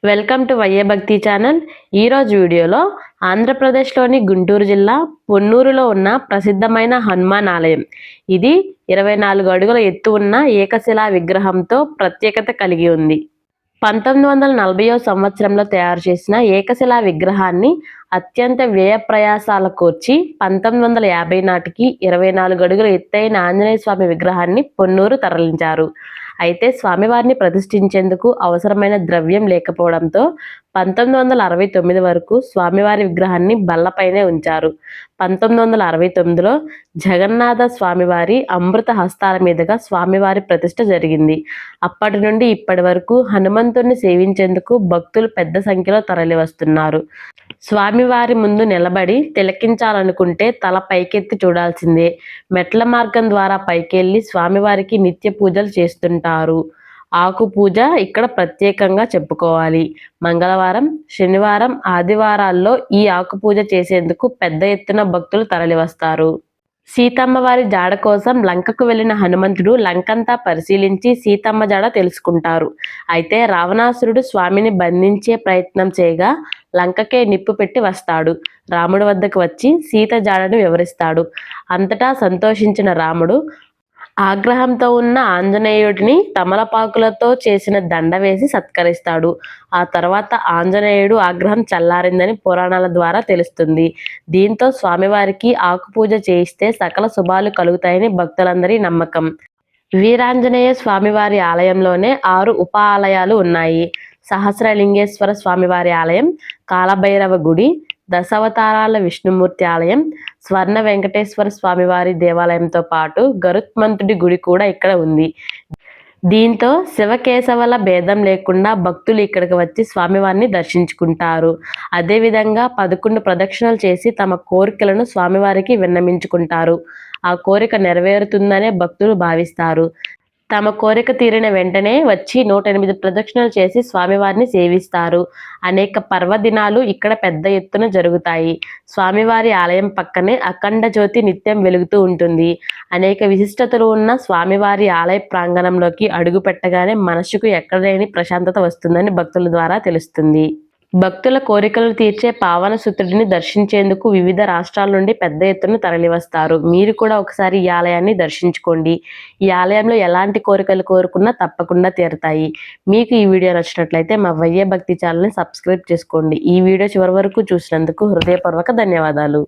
Welcome to వైఏ భక్తి channel. ఈరోజు వీడియోలో ఆంధ్రప్రదేశ్లోని గుంటూరు జిల్లా పొన్నూరులో ఉన్న ప్రసిద్ధమైన హనుమాన్ ఆలయం. ఇది 24 అడుగుల ఎత్తు ఉన్న ఏకశిలా విగ్రహంతో ప్రత్యేకత కలిగి ఉంది. 1940వ సంవత్సరంలో తయారు చేసిన ఏకశిలా విగ్రహాన్ని అత్యంత వ్యయ ప్రయాసాల కోర్చి 1950 నాటికి 24 అడుగుల ఎత్తైన ఆంజనేయ స్వామి విగ్రహాన్ని పొన్నూరు తరలించారు. అయితే స్వామివారిని ప్రతిష్ఠించేందుకు అవసరమైన ద్రవ్యం లేకపోవడంతో 1969 వరకు స్వామివారి విగ్రహాన్ని బల్లపైనే ఉంచారు. 1969లో జగన్నాథ స్వామివారి అమృత హస్తాల మీదుగా స్వామివారి ప్రతిష్ఠ జరిగింది. అప్పటి నుండి ఇప్పటి వరకు హనుమంతుడిని సేవించేందుకు భక్తులు పెద్ద సంఖ్యలో తరలివస్తున్నారు. స్వామివారి ముందు నిలబడి తిలకించాలనుకుంటే తల పైకెత్తి చూడాల్సిందే. మెట్ల మార్గం ద్వారా పైకెళ్లి స్వామివారికి నిత్య పూజలు చేస్తుంటారు. ఆకు పూజ ఇక్కడ ప్రత్యేకంగా చెప్పుకోవాలి. మంగళవారం, శనివారం, ఆదివారాల్లో ఈ ఆకు పూజ చేసేందుకు పెద్ద ఎత్తున భక్తులు తరలివస్తారు. సీతమ్మ వారి జాడ కోసం లంకకు వెళ్లిన హనుమంతుడు లంకంతా పరిశీలించి సీతమ్మ జాడ తెలుసుకుంటారు. అయితే రావణాసురుడు స్వామిని బంధించే ప్రయత్నం చేయగా లంకకే నిప్పు పెట్టి వస్తాడు. రాముడి వద్దకు వచ్చి సీత జాడను వివరిస్తాడు. అంతటా సంతోషించిన రాముడు ఆగ్రహంతో ఉన్న ఆంజనేయుడిని తమలపాకులతో చేసిన దండ వేసి సత్కరిస్తాడు. ఆ తర్వాత ఆంజనేయుడు ఆగ్రహం చల్లారిందని పురాణాల ద్వారా తెలుస్తుంది. దీంతో స్వామివారికి ఆకుపూజ చేయిస్తే సకల శుభాలు కలుగుతాయని భక్తులందరి నమ్మకం. వీరాంజనేయ స్వామివారి ఆలయంలోనే 6 ఉప ఆలయాలు ఉన్నాయి. సహస్రలింగేశ్వర స్వామివారి ఆలయం, కాలభైరవ గుడి, దశావతారాల విష్ణుమూర్తి ఆలయం, స్వర్ణ వెంకటేశ్వర స్వామివారి దేవాలయంతో పాటు గరుత్మంతుడి గుడి కూడా ఇక్కడ ఉంది. దీంతో శివకేశవుల భేదం లేకుండా భక్తులు ఇక్కడికి వచ్చి స్వామివారిని దర్శించుకుంటారు. అదేవిధంగా 11 ప్రదక్షిణలు చేసి తమ కోరికలను స్వామివారికి విన్నవించుకుంటారు. ఆ కోరిక నెరవేరుతుందనే భక్తులు భావిస్తారు. తమ కోరిక తీరిన వెంటనే వచ్చి 108 ప్రదక్షిణలు చేసి స్వామివారిని సేవిస్తారు. అనేక పర్వదినాలు ఇక్కడ పెద్ద ఎత్తున జరుగుతాయి. స్వామివారి ఆలయం పక్కనే అఖండ జ్యోతి నిత్యం వెలుగుతూ ఉంటుంది. అనేక విశిష్టతలు ఉన్న స్వామివారి ఆలయ ప్రాంగణంలోకి అడుగు పెట్టగానే మనసుకు ఎక్కడలేని ప్రశాంతత వస్తుందని భక్తుల ద్వారా తెలుస్తుంది. భక్తుల కోరికలు తీర్చే పావన సుతుడిని దర్శించేందుకు వివిధ రాష్ట్రాల నుండి పెద్ద ఎత్తున తరలివస్తారు. మీరు కూడా ఒకసారి ఈ ఆలయాన్ని దర్శించుకోండి. ఈ ఆలయంలో ఎలాంటి కోరికలు కోరుకున్నా తప్పకుండా తీరుతాయి. మీకు ఈ వీడియో నచ్చినట్లయితే మా వైఏ భక్తి ఛానల్ని సబ్స్క్రైబ్ చేసుకోండి. ఈ వీడియో చివరి వరకు చూసినందుకు హృదయపూర్వక ధన్యవాదాలు.